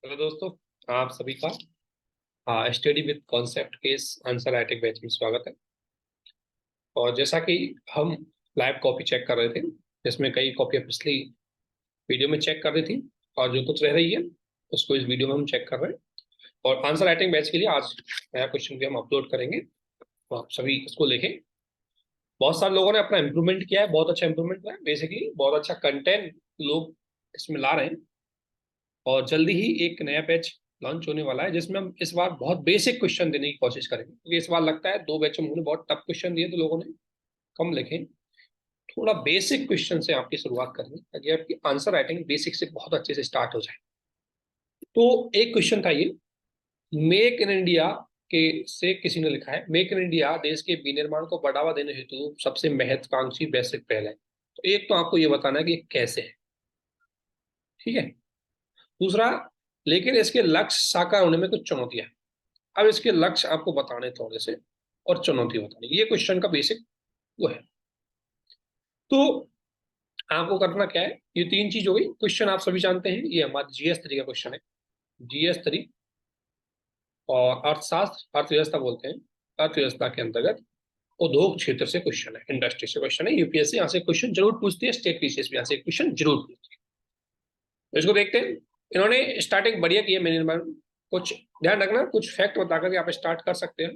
Hello दोस्तों, आप सभी का स्टडी विद कॉन्सेप्ट के इस आंसर राइटिंग बैच में स्वागत है। और जैसा कि हम लाइव कॉपी चेक कर रहे थे, जिसमें कई कॉपी पिछली वीडियो में चेक कर रही थी और जो कुछ रह रही है उसको इस वीडियो में हम चेक कर रहे हैं। और आंसर राइटिंग बैच के लिए आज नया क्वेश्चन भी हम अपलोड करेंगे, तो आप सभी इसको देखें। बहुत सारे लोगों ने अपना इंप्रूवमेंट किया है, बहुत अच्छा इंप्रूवमेंट हुआ है। बेसिकली बहुत अच्छा कंटेंट लोग इसमें ला रहे हैं और जल्दी ही एक नया बैच लॉन्च होने वाला है, जिसमें हम इस बार बहुत बेसिक क्वेश्चन देने की कोशिश करेंगे, क्योंकि इस बार लगता है 2 बैच में उन्होंने बहुत टफ क्वेश्चन दिए तो लोगों ने कम लिखे। थोड़ा बेसिक क्वेश्चन से आपकी शुरुआत करेंगे ताकि आपकी आंसर राइटिंग बेसिक से बहुत अच्छे से स्टार्ट हो जाए। तो एक क्वेश्चन था ये, मेक इन इंडिया के से किसी ने लिखा है, मेक इन इंडिया देश के विनिर्माण को बढ़ावा देने हेतु सबसे महत्वाकांक्षी वैश्विक पहल है। तो एक तो आपको ये बताना है कि ये कैसे है, ठीक है। दूसरा, लेकिन इसके लक्ष्य साकार होने में कुछ चुनौतियां हैं। अब इसके लक्ष्य आपको बताने थोड़े से और चुनौती बतानी, ये क्वेश्चन का बेसिक वो है। तो आपको करना क्या है, ये 3 चीज हो गई। क्वेश्चन आप सभी जानते हैं, ये हमारा GS 3 का क्वेश्चन है। GS 3 और अर्थशास्त्र, अर्थव्यवस्था बोलते हैं। अर्थव्यवस्था के अंतर्गत उद्योग क्षेत्र से क्वेश्चन है, इंडस्ट्री से क्वेश्चन है। यूपीएससी यहाँ से क्वेश्चन जरूर पूछती है, स्टेट पीसीएस भी यहाँ से क्वेश्चन जरूर पूछती है। तो इसको देखते हैं। इन्होंने स्टार्टिंग बढ़िया की है मिनिमम। कुछ ध्यान रखना, कुछ फैक्ट बताकर आप स्टार्ट कर सकते हैं,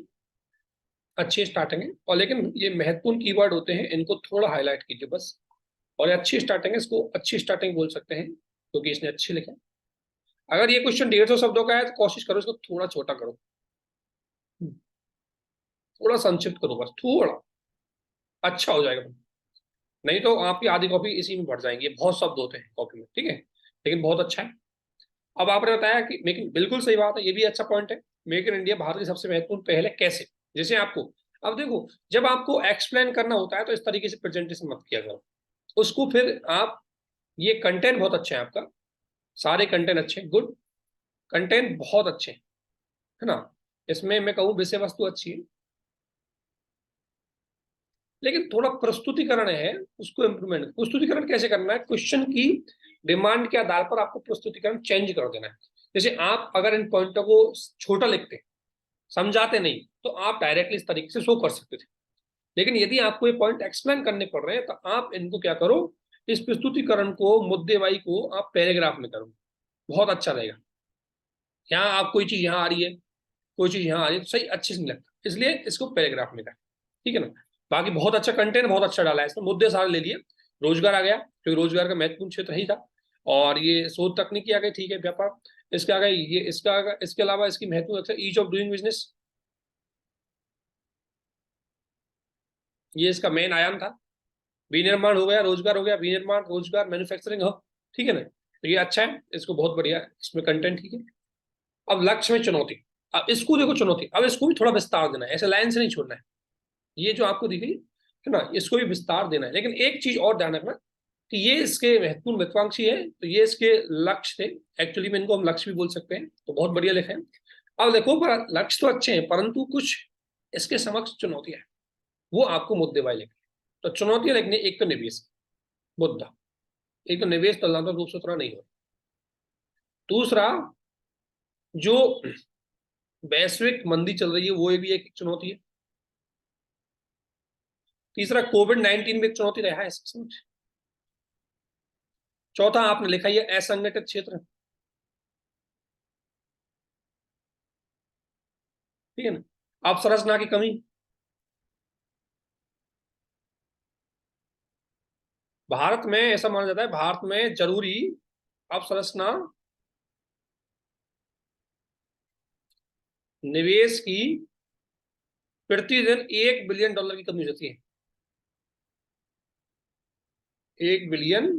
अच्छी स्टार्टिंग है। और लेकिन ये महत्वपूर्ण कीवर्ड होते हैं, इनको थोड़ा हाईलाइट कीजिए बस। और ये अच्छी स्टार्टिंग है, इसको अच्छी स्टार्टिंग बोल सकते हैं क्योंकि इसने अच्छी लिखा है। अगर ये क्वेश्चन 150 शब्दों का है तो कोशिश करो इसको थोड़ा छोटा करो, थोड़ा संक्षिप्त करो, बस थोड़ा अच्छा हो जाएगा। नहीं तो आपकी आधी कॉपी इसी में भर जाएंगी, ये बहुत शब्द होते हैं कॉपी में, ठीक है। लेकिन बहुत अच्छा है। अब आपने बताया कि मेकिंग, बिल्कुल सही बात है, ये भी अच्छा पॉइंट है। मेक इन इंडिया भारत की सबसे महत्वपूर्ण पहल है, कैसे? जैसे आपको, अब देखो, जब आपको एक्सप्लेन करना होता है तो इस तरीके से प्रेजेंटेशन मत किया करो उसको। फिर आप, ये कंटेंट बहुत अच्छा है आपका, सारे कंटेंट अच्छे, गुड कंटेंट बहुत अच्छे हैं, है ना। इसमें मैं कहूँ विषय वस्तु अच्छी है, लेकिन थोड़ा प्रस्तुतिकरण है, उसको इम्प्रूवमेंट। प्रस्तुतिकरण कैसे करना है, क्वेश्चन की डिमांड के आधार पर आपको प्रस्तुतिकरण चेंज कर देना है। जैसे आप अगर इन पॉइंटों को छोटा लिखते, समझाते नहीं, तो आप डायरेक्टली इस तरीके से शो कर सकते थे। लेकिन यदि आपको ये पॉइंट एक्सप्लेन करने पड़ रहे हैं तो आप इनको क्या करो, इस प्रस्तुतिकरण को, मुद्देवाई को आप पैराग्राफ में करो, बहुत अच्छा रहेगा। यहाँ आप कोई चीज यहाँ आ रही है, कोई चीज यहाँ आ रही है, तो सही अच्छे से नहीं लगता, इसलिए इसको पैराग्राफ में करें, ठीक है ना। बाकी बहुत अच्छा कंटेंट, बहुत अच्छा डाला है इसमें, मुद्दे सारे ले लिए। रोजगार आ गया, क्योंकि रोजगार का महत्वपूर्ण क्षेत्र ही था। और ये शोध तकनीकी आ गई, ठीक है, व्यापार इसका आ गया, ये इसका आ गया। इसके अलावा इसकी महत्वपूर्ण ईज ऑफ डूइंग बिजनेस, ये इसका मेन आयाम था। विनिर्माण हो गया, रोजगार हो गया, विनिर्माण, रोजगार, मैन्युफैक्चरिंग हो, ठीक है ना। तो ये अच्छा है, इसको बहुत बढ़िया है, इसमें कंटेंट ठीक है। अब लक्ष्य में चुनौती, अब इसको देखो चुनौती, अब इसको भी थोड़ा विस्तार देना है, ऐसे लाइन से नहीं छोड़ना है। ये जो आपको दिखी है ना, इसको भी विस्तार देना है। लेकिन एक चीज और ध्यान रखना कि ये इसके महत्वपूर्ण महत्वाकांक्षी है, तो ये इसके लक्ष्य थे। एक्चुअली में इनको हम लक्ष्य भी बोल सकते हैं, तो बहुत बढ़िया लिखे हैं। अब देखो, पर लक्ष्य तो अच्छे हैं, परंतु कुछ इसके समक्ष चुनौतियां हैं, वो आपको मुद्दे वाले लिखनी। तो चुनौतियां लिखनी, एक तो निवेश मुद्दा, एक तो निवेश तुलनात्मक रूप से उतना नहीं हो। दूसरा, जो वैश्विक मंदी चल रही है वो भी एक चुनौती है। तीसरा, कोविड-19 में एक चुनौती रहा है इसके समझ। चौथा आपने लिखा है असंगठित क्षेत्र, ठीक है ना। अवसंरचना की कमी, भारत में ऐसा माना जाता है, भारत में जरूरी अवसंरचना, निवेश की प्रतिदिन $1 बिलियन की कमी होती है। $1 बिलियन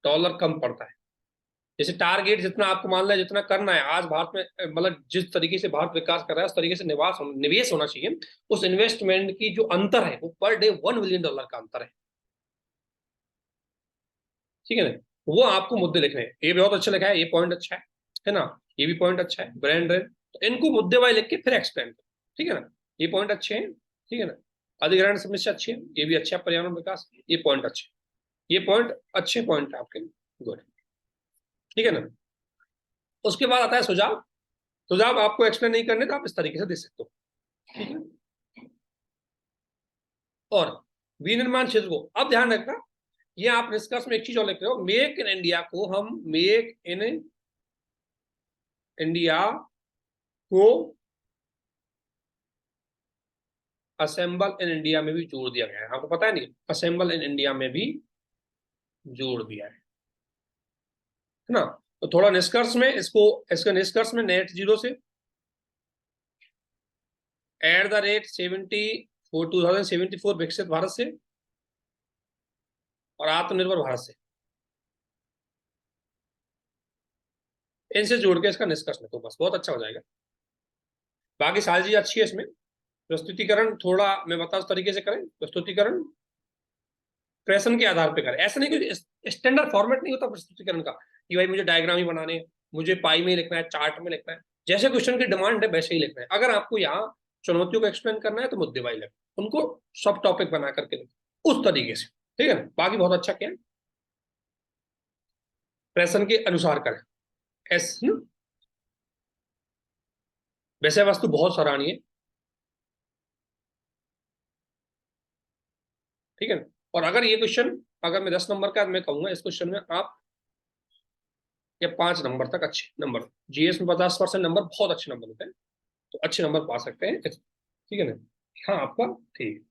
कम पड़ता है। जैसे टारगेट जितना आपको मान लिया, जितना करना है आज भारत में, मतलब जिस तरीके से भारत विकास कर रहा है उस तरीके से निवेश होना चाहिए। उस इन्वेस्टमेंट की जो अंतर है वो पर डे $1 बिलियन का अंतर है, ठीक है ना। वो आपको मुद्दे लिखने हैं, ये बहुत अच्छा लिखा है, ये पॉइंट अच्छा है ना। ये भी पॉइंट अच्छा है, ब्रांड रेन, तो इनको मुद्दे वाले लिख के फिर एक्सप्लेन करो, ठीक है ना। ये पॉइंट अच्छे हैं, ठीक है ना। अधिग्रहण समस्या अच्छी है, ये भी अच्छा है, पर्यावरण विकास, ये पॉइंट अच्छे, ये पॉइंट अच्छे पॉइंट है आपके, गुड, ठीक है ना। उसके बाद आता है सुझाव। सुझाव आपको एक्सप्लेन नहीं करने तो आप इस तरीके से दे सकते हो, ठीक है। और विनिर्माण क्षेत्र को अब ध्यान रखना, ये आप निष्कर्ष में एक चीज और लिख रहे हो, मेक इन इंडिया को हम मेक इन इंडिया को असेंबल इन इंडिया में भी जोड़ दिया गया है। आपको पता है नहीं, असेंबल इन इंडिया में भी जोड़ दिया है ना। तो थोड़ा निष्कर्ष में इसको, इसके निष्कर्ष में नेट जीरो से @70 2074 विकसित भारत से और आत्मनिर्भर भारत से, इनसे जोड़ के इसका निष्कर्ष में तो बस बहुत अच्छा हो जाएगा। बाकी सारी चीज अच्छी है इसमें। प्रस्तुतिकरण थोड़ा मैं बताऊं उस तरीके से करें, प्रस्तुतिकरण प्रश्न के आधार पर करें। ऐसा नहीं कि स्टैंडर्ड फॉर्मेट नहीं होता प्रस्तुतिकरण का कि भाई मुझे डायग्राम ही बनाने हैं, मुझे पाई में लिखना है, चार्ट में लिखना है। जैसे क्वेश्चन की डिमांड है वैसे ही लिखना है। अगर आपको यहाँ चुनौतियों को एक्सप्लेन करना है तो मुद्दे वाइज लिखो, उनको सब टॉपिक बना करके लिखो उस तरीके से, ठीक है ना। बाकी बहुत अच्छा क्या है, प्रश्न के अनुसार करें। एस वैसे वस्तु बहुत सराहनीय, ठीक है ना। और अगर ये क्वेश्चन, अगर मैं 10 नंबर का मैं कहूंगा इस क्वेश्चन में आप या 5 नंबर तक अच्छे नंबर, जीएस में 50% नंबर बहुत अच्छे नंबर होते हैं, तो अच्छे नंबर पा सकते हैं, ठीक है ना। हाँ आपका ठीक।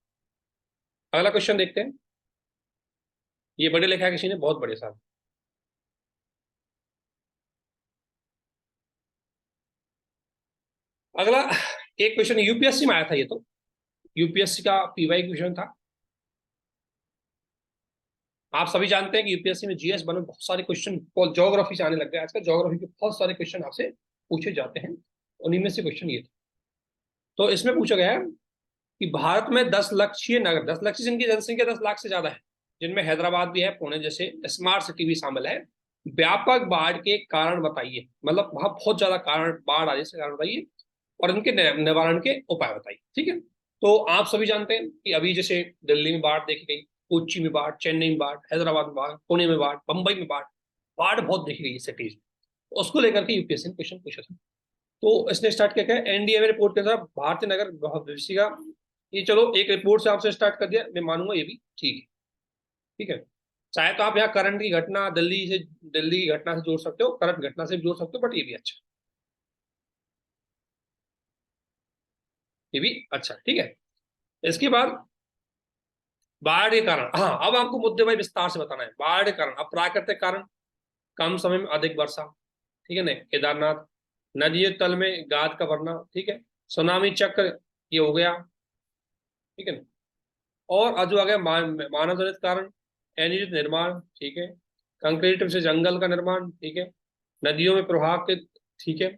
अगला क्वेश्चन देखते हैं, ये बड़े लिखा है किसी ने, बहुत बड़े साहब। अगला एक क्वेश्चन यूपीएससी में आया था, ये तो यूपीएससी का पीवाई क्वेश्चन था। आप सभी जानते हैं कि यूपीएससी में जीएस बने बहुत सारे क्वेश्चन ज्योग्राफी से आने लग गए आजकल। ज्योग्राफी के बहुत सारे क्वेश्चन आपसे पूछे जाते हैं, उन्हीं में से क्वेश्चन ये था। तो इसमें पूछा गया है कि भारत में 10 लक्षीय नगर, 10 लक्ष्य जिनकी जनसंख्या 10 लाख से ज्यादा है, जिनमें हैदराबाद भी है, पुणे जैसे स्मार्ट सिटी भी शामिल है, व्यापक बाढ़ के कारण बताइए। मतलब वहां बहुत ज्यादा कारण बाढ़ आने से कारण बताइए और इनके निवारण के उपाय बताइए, ठीक है। तो आप सभी जानते हैं कि अभी जैसे दिल्ली में बाढ़ देखी गई, कोच्चि में बाढ़, चेन्नई में बाढ़, हैदराबाद में बाढ़, पुणे में बाढ़, मुंबई में बाढ़, बाढ़ बहुत देखी गई सिटीज। उसको लेकर के यूपीएससी ने क्वेश्चन पूछा था। तो इसने स्टार्ट किया क्या, एनडीएमए रिपोर्ट के अनुसार भारतीय नगर भविष्य का, ये चलो एक रिपोर्ट से आपसे स्टार्ट कर दिया, मैं मानूंगा ये भी ठीक है, ठीक है। चाहे तो आप यहाँ करंट की घटना, दिल्ली की घटना से जोड़ सकते हो, करंट घटना से भी जोड़ सकते हो, बट ये भी अच्छा, ये भी अच्छा, ठीक है। इसके बाद बाढ़ के कारण, हाँ अब आपको मुद्दे भाई विस्तार से बताना है। बाढ़ के कारण, अब प्राकृतिक कारण, कम समय में अधिक वर्षा, ठीक है ना, केदारनाथ, नदी तल में गाद का भरना, ठीक है, सुनामी चक्र, ये हो गया, ठीक है ना। और जो आ गया मानव जनित कारण, अनियमित निर्माण, ठीक है, कंक्रीट से जंगल का निर्माण, ठीक है, नदियों में प्रवाह के, ठीक है,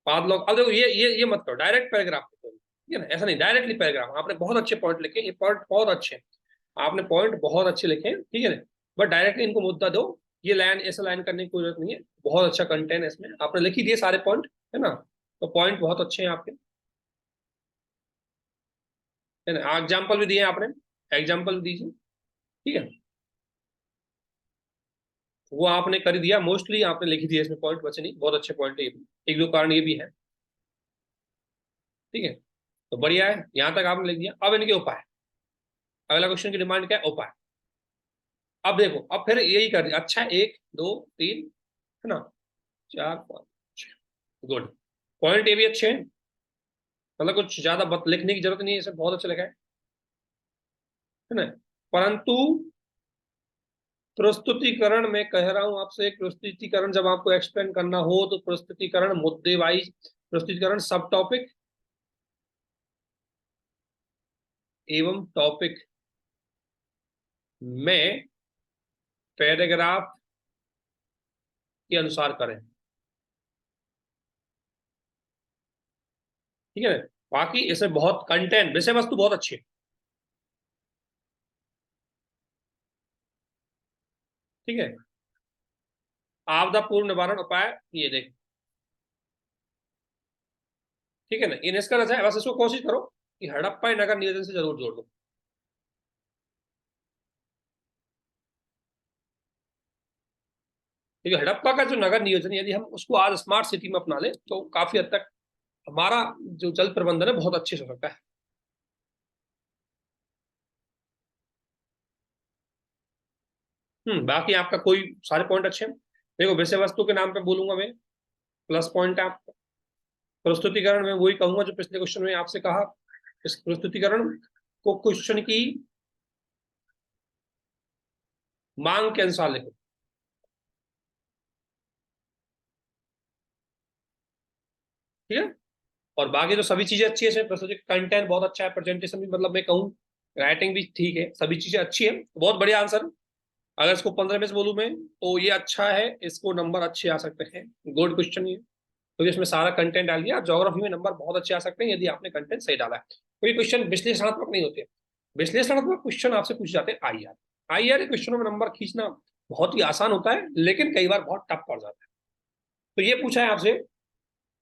पादलों। अब देखो ये मत करो डायरेक्ट पैराग्राफ, ठीक है ना, ऐसा नहीं डायरेक्टली पैराग्राफ। आपने बहुत अच्छे पॉइंट लिखे, ये पॉइंट बहुत अच्छे हैं, आपने पॉइंट बहुत अच्छे लिखे हैं, ठीक है ना। बट डायरेक्टली इनको मुद्दा दो, ये लाइन ऐसा लाइन करने की कोई जरूरत नहीं है। बहुत अच्छा कंटेंट है इसमें, आपने लिख ही दिए सारे पॉइंट, है ना। तो पॉइंट बहुत अच्छे हैं आपके, है ना। एग्जाम्पल भी दिए आपने, एग्जाम्पल भी दीजिए, ठीक है। वो आपने कर दिया मोस्टली, आपने लिख दिया, इसमें पॉइंट बचे नहीं, बहुत अच्छे पॉइंट है ये भी। एक दो कारण ये भी है, ठीक है। तो बढ़िया है, यहाँ तक आपने लिख दिया। अब इनके उपाय, अगला क्वेश्चन की डिमांड क्या है, उपाय। अब देखो, अब फिर यही कर दिया, अच्छा 1 2 3, है ना, 4 5 6, गुड। पॉइंट ये भी अच्छे हैं, मतलब कुछ ज्यादा लिखने की जरूरत नहीं है, इसे बहुत अच्छा लिखा है ना। परंतु प्रस्तुतिकरण में कह रहा हूं आपसे, प्रस्तुतिकरण जब आपको एक्सप्लेन करना हो तो प्रस्तुतिकरण मुद्दे वाइज, प्रस्तुतिकरण सब टॉपिक एवं टॉपिक में पैराग्राफ के अनुसार करें, ठीक है। बाकी इसमें बहुत कंटेंट, विषय वस्तु बहुत अच्छी है, ठीक है। आपदा पूर्व निवारण उपाय, ये देख, ठीक है ना, ये इसका अच्छा है। बस इसको कोशिश करो कि हड़प्पा नगर नियोजन से जरूर जोड़ दो, क्योंकि हड़प्पा का जो नगर नियोजन यदि हम उसको आज स्मार्ट सिटी में अपना ले तो काफी हद तक हमारा जो जल प्रबंधन है बहुत अच्छे से हो सकता है। बाकी आपका कोई सारे पॉइंट अच्छे हैं। देखो विषय वस्तु के नाम पे बोलूंगा मैं, प्लस पॉइंट है आपका। प्रस्तुतिकरण में वही कहूंगा जो पिछले क्वेश्चन में आपसे कहा, इस प्रस्तुतिकरण को क्वेश्चन की मांग के अनुसार लिखो। ठीक है, और बाकी तो सभी चीजें अच्छी है, प्रस्तुति कंटेंट बहुत अच्छा है, प्रेजेंटेशन भी मतलब मैं कहूँ राइटिंग भी ठीक है, सभी चीजें अच्छी है, बहुत बढ़िया आंसर। अगर इसको 15 में से बोलूं मैं तो ये अच्छा है, इसको नंबर अच्छे आ सकते हैं, गुड क्वेश्चन ये, क्योंकि इसमें सारा कंटेंट डाल दिया। ज्योग्राफी में नंबर बहुत अच्छे आ सकते हैं यदि आपने कंटेंट सही डाला है। कोई क्वेश्चन विश्लेषणात्मक नहीं होते, विश्लेषणात्मक क्वेश्चन आपसे पूछ जाते हैं आईआर। आईआर क्वेश्चनों में नंबर खींचना बहुत ही आसान होता है, लेकिन कई बार बहुत टफ पड़ जाता है। तो ये पूछा है आपसे,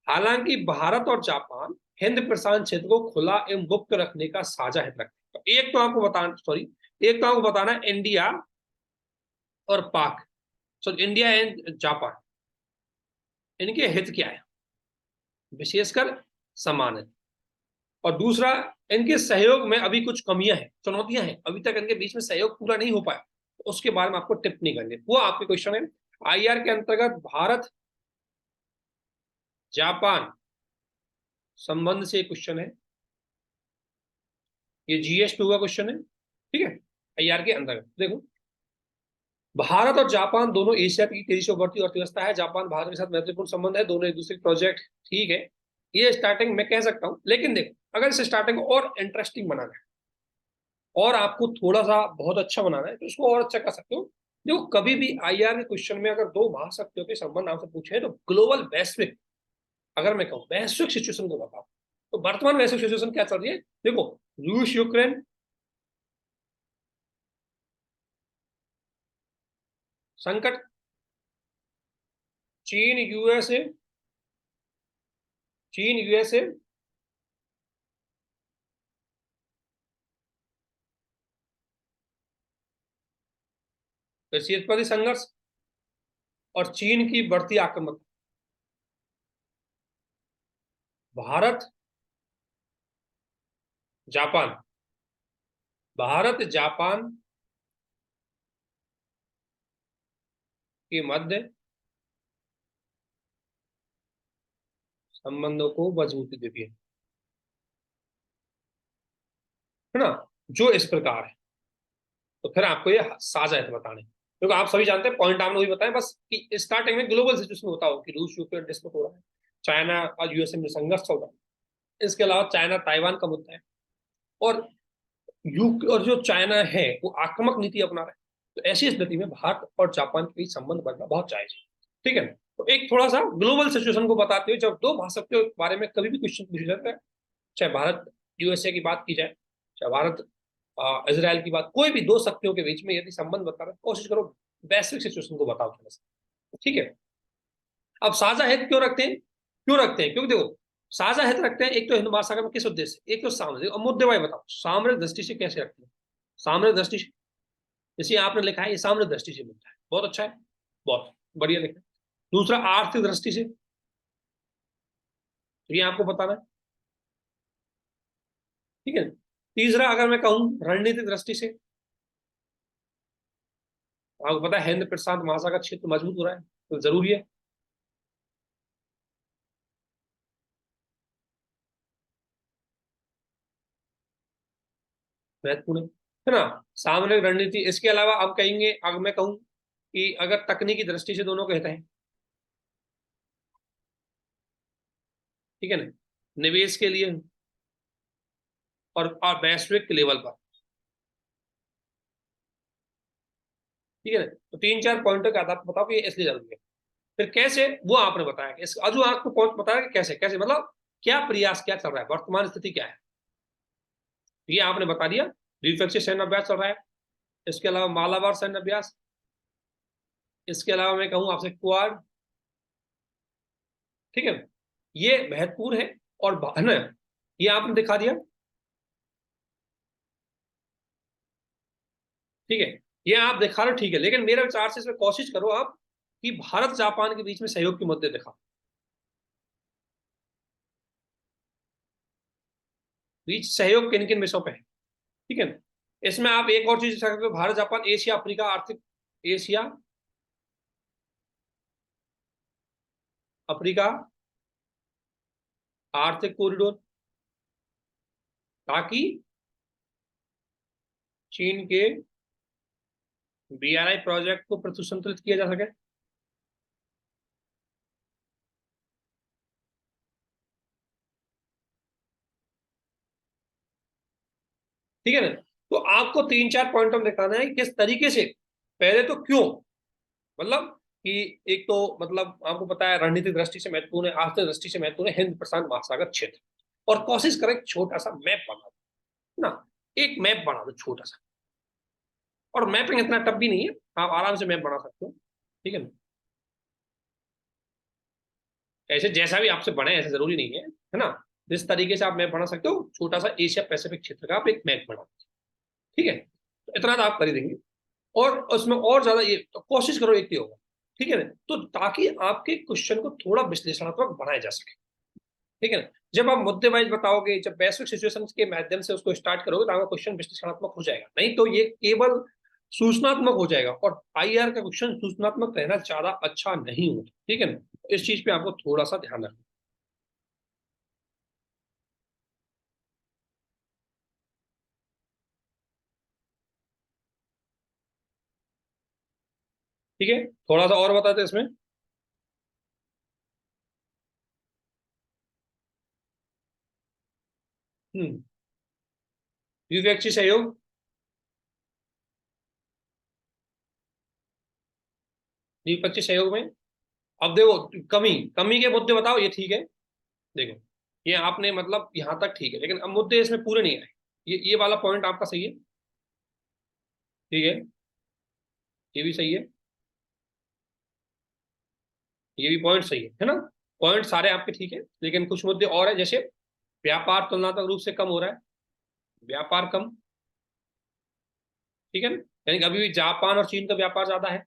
हालांकि भारत और जापान हिंद प्रशांत क्षेत्र को खुला एवं मुक्त रखने का साझा हित रखते हैं। तो एक तो आपको बताना, सॉरी, एक तो आपको बताना है इंडिया और पाक, सो इंडिया एंड जापान, इनके हित क्या है, विशेषकर समान है। और दूसरा, इनके सहयोग में अभी कुछ कमियां हैं, चुनौतियां हैं, अभी तक इनके बीच में सहयोग पूरा नहीं हो पाया, तो उसके बारे में आपको टिप्पणी करनी है। वो आपके क्वेश्चन है। आईआर के अंतर्गत भारत जापान संबंध से क्वेश्चन है, ये जीएस2 का क्वेश्चन है। ठीक है, आईआर के अंतर्गत देखो, भारत और जापान दोनों एशिया की तेजी से उभरती अर्थव्यवस्था है, जापान भारत के साथ महत्वपूर्ण संबंध है, दोनों एक दूसरे प्रोजेक्ट। ठीक है, ये स्टार्टिंग में कह सकता हूं, लेकिन देखो अगर इस स्टार्टिंग को और इंटरेस्टिंग बनाना है और आपको थोड़ा सा बहुत अच्छा बनाना है तो इसको और अच्छा कर सकते हो। देखो कभी भी आईआर के क्वेश्चन में अगर दो महाशक्तियों के संबंध आपसे पूछे तो ग्लोबल वैश्विक, अगर मैं कहूँ वैश्विक सिचुएशन को बताओ, तो वर्तमान वैश्विक सिचुएशन क्या चल रही है। देखो, रूस यूक्रेन संकट, चीन यूएसए, चीन यूएसए, शीतपति संघर्ष और चीन की बढ़ती आक्रामक, भारत जापान, भारत जापान के मध्य संबंधों को मजबूती देती है ना, जो इस प्रकार है। तो फिर आपको ये साझा है बताने, क्योंकि आप सभी जानते हैं, पॉइंट आपने वही बताया बस कि स्टार्टिंग में ग्लोबल सिचुएशन होता हो कि रूस यूक्रेन डिस्प्यूट हो रहा है, चाइना और यूएसए में संघर्ष चल रहा है, इसके अलावा चाइना ताइवान का मुद्दा है, और और जो चाइना है वो आक्रामक नीति अपना रहा है। तो ऐसी स्थिति में भारत और जापान के बीच संबंध बढ़ना बहुत जायज है। ठीक है, तो एक थोड़ा सा ग्लोबल सिचुएशन को बताते हुए, जब दो महाशक्तियों के बारे में कभी भी क्वेश्चन पूछा जाता है, चाहे भारत यूएसए की बात की जाए, चाहे भारत इसराइल की बात, कोई भी दो शक्तियों के बीच में यदि संबंध बता रहे कोशिश करो वैश्विक सिचुएशन को बताओ थोड़ा सा। ठीक है, अब साझा हित क्यों रखते हैं, क्यों रखते हैं, क्योंकि देखो साझा हित रखते हैं एक तो हिंद महासागर में किस उद्देश्य, एक तो सामरिक, अब मुद्दे भाई बताओ सामरिक दृष्टि से कैसे रखते हैं, सामरिक दृष्टि से, जैसे आपने लिखा है ये सामरिक दृष्टि से मुद्दा है, बहुत अच्छा है, बहुत बढ़िया लिखा है। दूसरा आर्थिक दृष्टि से, तो ये आपको बताना है। ठीक है, तीसरा अगर मैं कहूं रणनीतिक दृष्टि से, आपको पता है हिंद प्रशांत महासागर क्षेत्र मजबूत हो रहा है तो जरूरी है। महत्वपूर्ण है ना, सामरिक रणनीति। इसके अलावा अब कहेंगे, अगर मैं कहूं कि अगर तकनीकी दृष्टि से दोनों कहते हैं, ठीक है ना, निवेश के लिए और वैश्विक लेवल पर। ठीक है ना, तो तीन चार पॉइंटों के आधार पर बताओ कि ये इसलिए जरूरी है। फिर कैसे, वो आपने बताया कि इस अजू आपको पॉइंट बताया कि कैसे कैसे मतलब क्या प्रयास, क्या चल रहा है, वर्तमान स्थिति क्या है, ये आपने बता दिया। द्विपक्षीय सैन्य अभ्यास चल रहा है, इसके अलावा मालाबार सैन्य अभ्यास, इसके अलावा मैं कहूँ आपसे क्वाड। ठीक है, ये महत्वपूर्ण है, और है ना, ये आपने दिखा दिया। ठीक है, ये आप दिखा रहे हो, ठीक है, लेकिन मेरे विचार से इसमें कोशिश करो आप कि भारत जापान के बीच में सहयोग के मुद्दे दिखा। बीच सहयोग किन किन विषयों पे है, ठीक है। इसमें आप एक और चीज सकते हो, भारत जापान एशिया अफ्रीका आर्थिक, एशिया अफ्रीका आर्थिक कॉरिडोर, ताकि चीन के BRI प्रोजेक्ट को प्रतिसंतुलित किया जा सके। ठीक है ना। तो आपको तीन चार पॉइंट में दिखाना है कि किस तरीके से, पहले तो क्यों, मतलब कि एक तो मतलब आपको पता है रणनीतिक दृष्टि से महत्वपूर्ण है, आर्थिक दृष्टि से महत्वपूर्ण है हिंद प्रशांत महासागर क्षेत्र। और कोशिश करें छोटा सा मैप बना दो ना, एक मैप बना दो छोटा सा। और मैपिंग इतना टफ भी नहीं है, आप आराम से मैप बना सकते हो, ठीक है ना। ऐसे जैसा भी आपसे बने ऐसा जरूरी नहीं है ना। जिस तरीके से आप मैप बना सकते हो, छोटा सा एशिया पैसिफिक क्षेत्र का आप एक मैप बनाओ, ठीक है। तो इतना तो आप कर ही देंगे। और उसमें और ज्यादा ये तो कोशिश करो एक ही होगा, ठीक है ना। तो ताकि आपके क्वेश्चन को थोड़ा विश्लेषणात्मक बनाया जा सके, ठीक है ना। जब आप मुद्दे वाइज बताओगे, जब वैश्विक सिचुएशन के माध्यम से उसको स्टार्ट करोगे, तो आपका क्वेश्चन विश्लेषणात्मक हो जाएगा। नहीं तो ये केवल सूचनात्मक हो जाएगा, और IR का क्वेश्चन सूचनात्मक रहना ज्यादा अच्छा नहीं होता, ठीक है ना। इस चीज पे आपको थोड़ा सा ध्यान रखना, ठीक है। थोड़ा सा और बताते हैं इसमें। हम्म द्विपक्षीय सहयोग, द्विपक्षीय सहयोग में अब देखो, कमी कमी के मुद्दे बताओ, ये ठीक है। देखो, ये आपने मतलब यहाँ तक ठीक है, लेकिन अब मुद्दे इसमें पूरे नहीं आए। ये वाला पॉइंट आपका सही है, ठीक है। ये भी सही है, ये भी पॉइंट सही है ना। पॉइंट सारे आपके ठीक है, लेकिन कुछ मुद्दे और है, जैसे व्यापार तुलनात्मक रूप से कम हो रहा है, व्यापार कम, ठीक है ना। यानी कि अभी भी जापान और चीन का व्यापार ज्यादा है,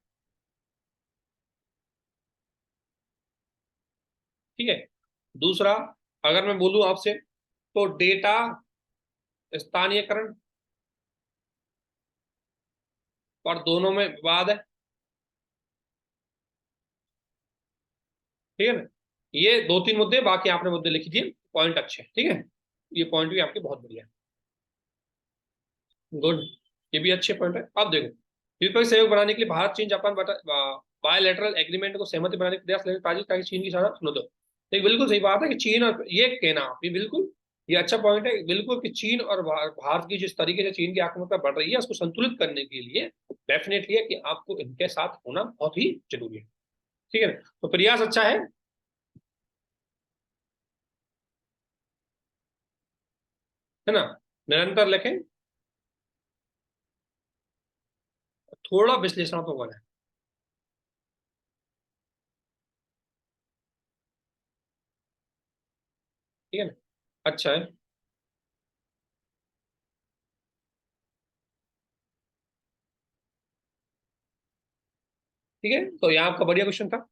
ठीक है। दूसरा, अगर मैं बोलूं आपसे, तो डेटा स्थानीयकरण और दोनों में विवाद है, ठीक है ना। ये दो तीन मुद्दे, बाकी आपने मुद्दे लिख दिए, पॉइंट अच्छे हैं, ठीक है। ये पॉइंट भी आपके बहुत बढ़िया है, गुड। ये भी अच्छे पॉइंट है। अब देखो, द्विपक्षीय सहयोग बनाने के लिए भारत चीन जापान बायलैटरल एग्रीमेंट को सहमति बनाने का प्रयास लेने ताकि चीन की साझा सुनो दो। एक बिल्कुल सही बात है कि चीन और ये कहना आप, ये बिल्कुल, ये अच्छा पॉइंट है बिल्कुल, कि चीन और भारत की जिस तरीके से चीन की आक्रामकता बढ़ रही है, उसको संतुलित करने के लिए डेफिनेटली है कि आपको इनके साथ होना बहुत ही जरूरी है, ठीक है ना। तो प्रयास अच्छा है ना। निरंतर लिखें, थोड़ा विश्लेषणात्मक बने, ठीक है ना। अच्छा है, ठीक है। तो यहाँ आपका बढ़िया क्वेश्चन था।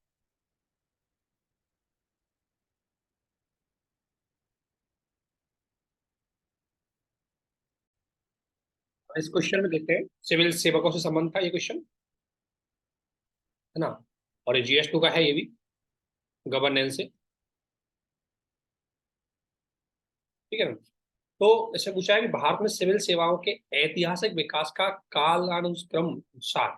इस क्वेश्चन में देखते हैं, सिविल सेवकों से संबंध था ये क्वेश्चन, है ना। और ये GS2 का है, ये भी गवर्नेंस से, ठीक है ना। तो इससे पूछा है कि भारत में सिविल सेवाओं के ऐतिहासिक विकास का कालानुक्रम सार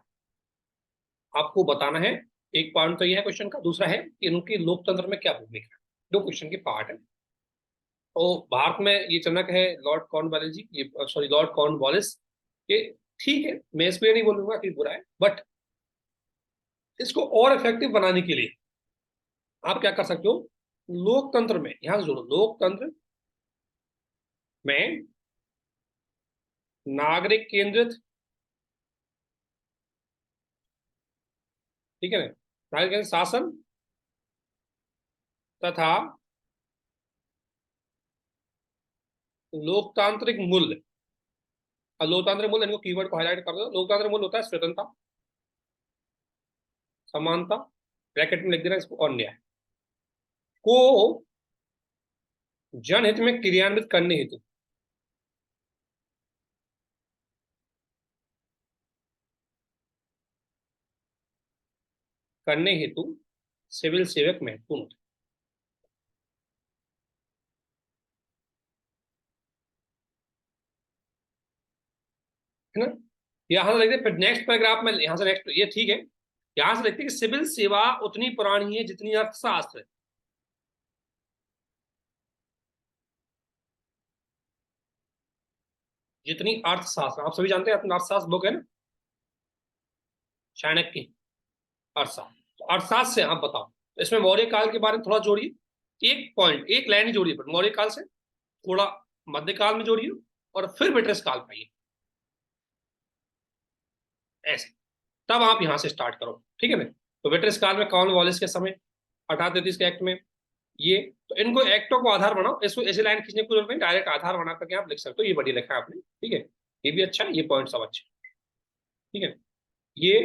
आपको बताना है। एक पॉइंट तो ये है क्वेश्चन का, दूसरा है कि इनकी लोकतंत्र में क्या भूमिका है। दो क्वेश्चन के पार्ट है। तो भारत में ये जनक है लॉर्ड कॉर्नवालिस जी, ये सॉरी लॉर्ड कॉर्नवालिस, ये ठीक है, मैं इस पे नहीं बोलूंगा कि बुरा है, बट इसको और इफेक्टिव बनाने के लिए आप क्या कर सकते हो, लोकतंत्र में, यहां से जोड़ो, लोकतंत्र में नागरिक केंद्रित, ठीक है ना, नागरिक केंद्रित शासन तथा लोकतांत्रिक मूल्य। अब लोकतांत्रिक मूल्य, इनको कीवर्ड को हाईलाइट कर दो, लोकतांत्रिक मूल्य होता है स्वतंत्रता, समानता, ब्रैकेट में लिख देना इसको, और न्याय को जनहित में क्रियान्वित करने हेतु सिविल सेवक महत्वपूर्ण होते है ना। यहां से लिखते हैं नेक्स्ट पैराग्राफ में, यहां से नेक्स्ट, ये ठीक है, यहां से लिखते हैं कि सिविल सेवा उतनी पुरानी है जितनी अर्थशास्त्र है। जितनी अर्थशास्त्र, आप सभी जानते हैं अपना अर्थशास्त्र बुक है ना, चाणक्य की अर्थशास्त्र, तो अर्थशास्त्र से आप बताओ, तो इसमें मौर्य काल के बारे में थोड़ा जोड़िए, एक पॉइंट, एक लाइन ही जोड़िए, पर मौर्य काल से थोड़ा मध्यकाल में जोड़िए, और फिर ब्रिटिश काल पाइए, ऐसे, तब आप यहां से स्टार्ट करो, ठीक है ना। तो ब्रिटिश काल में कॉर्नवालिस के समय 1833 के एक्ट में ये, तो इनको एक्टों को आधार बनाओ, इसको ऐसे लाइन खींचने की जरूरत नहीं, डायरेक्ट आधार बना करके आप लिख सकते हो, ये बढ़िया लिखा है आपने, ठीक है, ये भी अच्छा है, ये पॉइंट सब अच्छे, ठीक है। ये,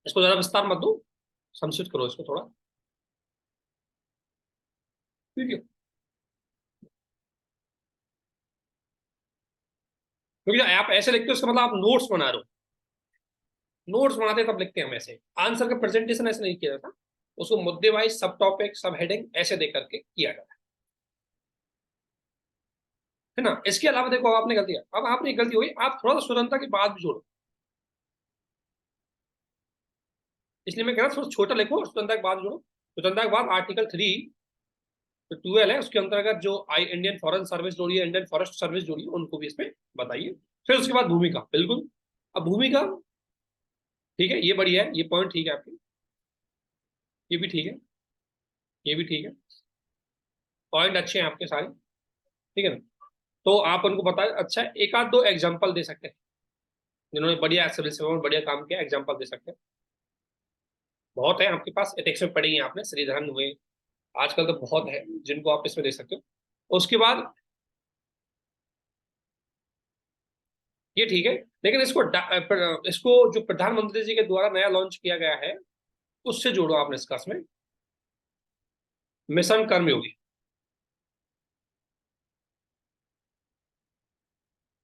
इसको ज्यादा विस्तार मत दो, संक्षिप्त करो इसको थोड़ा, ठीक है, क्योंकि आप ऐसे लिखते हो इसका मतलब आप नोट्स बना रहे हो, नोट्स बनाते तब लिखते हैं हम ऐसे, आंसर का प्रेजेंटेशन ऐसे नहीं किया जाता, उसको मुद्दे वाइज सब टॉपिक सब हेडिंग ऐसे दे करके किया जाता है ना। इसके अलावा देखो आपने गलती, अब आपने गलती हुई, आप थोड़ा सा स्वतंत्रता के बाद भी जोड़ो, इसलिए मैं कह रहा थोड़ा छोटा लिखो, स्वतंत्रता के बाद जोड़ो, स्वतंत्रता के बाद आर्टिकल 3 जो 12 है उसके अंतर्गत जो आई इंडियन फॉरेन सर्विस जोड़िए, इंडियन फॉरेस्ट सर्विस जोड़िए, उनको भी इसमें बताइए। फिर उसके बाद भूमिका, बिल्कुल, अब भूमिका, ठीक है, ये बढ़िया है, ये पॉइंट ठीक है आपके, ये भी ठीक है, ये भी ठीक है, पॉइंट अच्छे हैं आपके सारे, ठीक है ना। तो आप उनको बताए, अच्छा एक आध दो एग्जाम्पल दे सकते हैं, जिन्होंने बढ़िया सिविल सेवा में बढ़िया काम किया, एग्जाम्पल दे सकते हैं, बहुत है आपके पास, एथिक्स में पढ़ी है आपने, श्रीधरन हुए, आजकल तो बहुत है जिनको आप इसमें दे सकते हो। उसके बाद ये ठीक है, लेकिन इसको जो प्रधानमंत्री जी के द्वारा नया लॉन्च किया गया है उससे जोड़ो आप निष्कर्ष में, मिशन कर्मयोगी,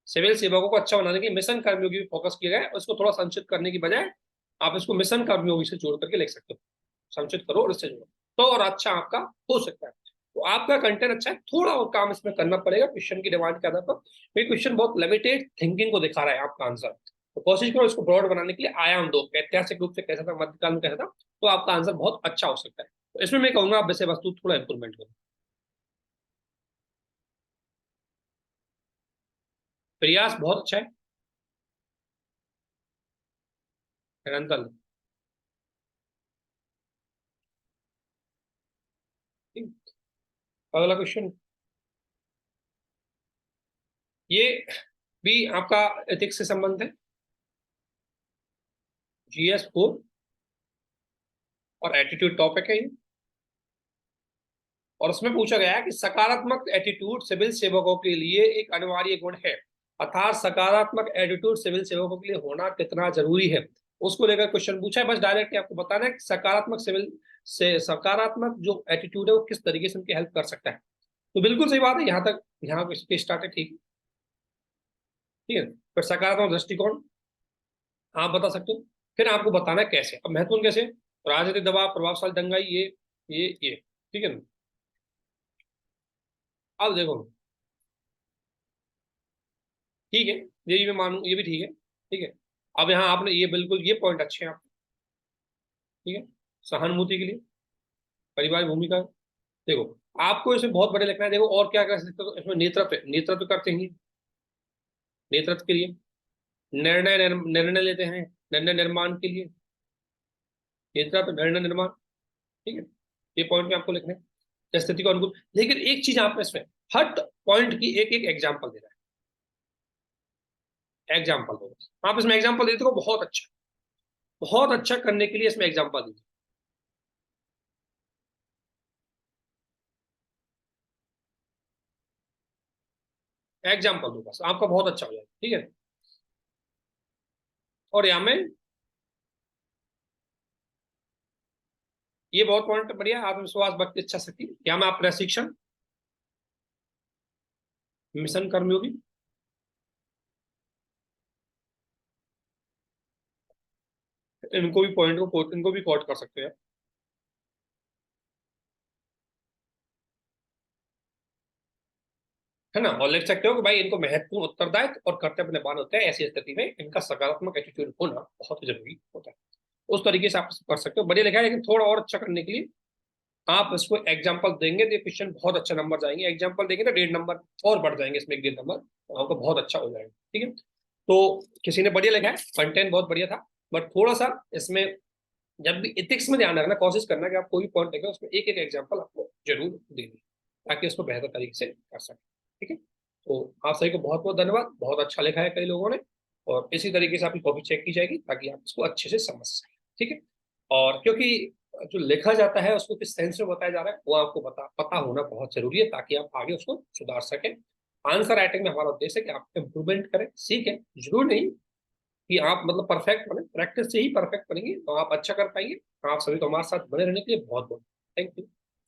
सिविल सेवकों को अच्छा बनाने के मिशन कर्मयोगी पे फोकस किया गया है, उसको थोड़ा संक्षिप्त करने की बजाय आप इसको मिशन कर्मयोगी से जोड़ करके लिख सकते हो, संक्षिप्त करो और इससे जोड़ो, तो और अच्छा आपका हो सकता है। तो आपका कंटेंट अच्छा है, थोड़ा और काम इसमें करना पड़ेगा क्वेश्चन की डिमांड के आधार पर, ये क्वेश्चन बहुत लिमिटेड थिंकिंग को दिखा रहा है आपका आंसर, तो कोशिश करो इसको ब्रॉड बनाने के लिए, आयाम दो, ऐतिहासिक रूप से कैसा था, मध्यकाल में कैसा था, तो आपका आंसर बहुत अच्छा हो सकता है। तो इसमें मैं कहूंगा आप विषय वस्तु थोड़ा इंप्रूवमेंट करो। प्रयास बहुत अच्छा है, निरंतर, ठीक। अगला क्वेश्चन, ये भी आपका एथिक्स से संबंध है, GS 4 और एटीट्यूड टॉपिक है ये, और उसमें पूछा गया है कि सकारात्मक एटीट्यूड सिविल सेवकों के लिए एक अनिवार्य गुण है, अर्थात सकारात्मक एटीट्यूड सिविल सेवकों के लिए होना कितना जरूरी है, उसको लेकर क्वेश्चन पूछा है। बस डायरेक्टली आपको बताना है कि सकारात्मक सिविल से सकारात्मक जो एटीट्यूड है वो किस तरीके से उनकी हेल्प कर सकता है, तो बिल्कुल सही बात है, यहाँ तक यहाँ स्टार्ट है, ठीक, ठीक है। पर सकारात्मक दृष्टिकोण आप बता सकते हो, फिर आपको बताना है कैसे, अब महत्वपूर्ण कैसे, राजनीतिक दबाव, प्रभावशाली दंगाई, ये ठीक है ना। अब देखो, ठीक है, ये भी मैं मानू, ये भी ठीक है, ठीक है। अब यहाँ आपने ये बिल्कुल ये पॉइंट अच्छे हैं आपके, ठीक है, सहानुभूति के लिए, परिवार भूमिका, देखो आपको इसमें बहुत बड़े लिखना है, देखो और क्या कर सकते हो, इसमें नेतृत्व, नेतृत्व करते हैं, नेतृत्व के लिए, निर्णय लेते हैं, निर्णय निर्माण के लिए, नेतृत्व निर्णय निर्माण, ठीक है, ये पॉइंट में आपको लिखना है, स्थिति को अनुकूल, लेकिन एक चीज आप इसमें हर पॉइंट की एक एक एग्जाम्पल देना है, एग्जाम्पल दो, आप इसमें एग्जाम्पल देते हो बहुत अच्छा, बहुत अच्छा करने के लिए इसमें एग्जाम्पल दीजिए, एग्जाम्पल दो बस, आपका बहुत अच्छा हो जाएगा, ठीक है। और यहाँ में ये बहुत पॉइंट बढ़िया, आत्मविश्वास व्यक्ति अच्छा शक्ति। क्या मैं आप प्रशिक्षण मिशन कर्मयोगी, इनको भी पॉइंट को इनको भी कोट कर सकते हैं, है ना। और लिख सकते हो कि भाई इनको महत्वपूर्ण उत्तरदायित्व और कर्तव्य निभाने होते हैं, ऐसी स्थिति में इनका सकारात्मक एटीट्यूड होना बहुत जरूरी होता है। उस तरीके से आप कर सकते हो, बढ़िया लिखा है। लेकिन थोड़ा और अच्छा करने के लिए आप इसको एग्जाम्पल देंगे तो क्वेश्चन बहुत अच्छा नंबर जाएंगे, एग्जाम्पल देंगे तो 1.5 नंबर और बढ़ जाएंगे, इसमें 1.5 नंबर तो आपको बहुत अच्छा हो जाएगा। ठीक है, तो किसी ने बढ़िया लिखा है, कंटेंट बहुत बढ़िया था, बट थोड़ा सा इसमें जब भी एथिक्स में ध्यान रखना, कोशिश करना कि आप कोई भी पॉइंट देखें उसमें एक एक एग्जाम्पल आपको जरूर देनी, ताकि उसको बेहतर तरीके से कर सकें। ठीक है, तो आप सभी को बहुत बहुत धन्यवाद, बहुत अच्छा लिखा है कई लोगों ने, और इसी तरीके से आपकी कॉपी चेक की जाएगी ताकि आप इसको अच्छे से समझ सकें। ठीक है, और क्योंकि जो लिखा जाता है उसको किस सेंस में बताया जा रहा है वो आपको पता होना बहुत जरूरी है, ताकि आप आगे उसको सुधार सकें। आंसर राइटिंग में हमारा उद्देश्य है कि आप इम्प्रूवमेंट करें, सीखें। जरूर नहीं कि आप मतलब परफेक्ट बने, प्रैक्टिस से ही परफेक्ट बनेंगे तो आप अच्छा कर पाएंगे। आप सभी को हमारे साथ बने रहने के लिए बहुत बहुत थैंक यू।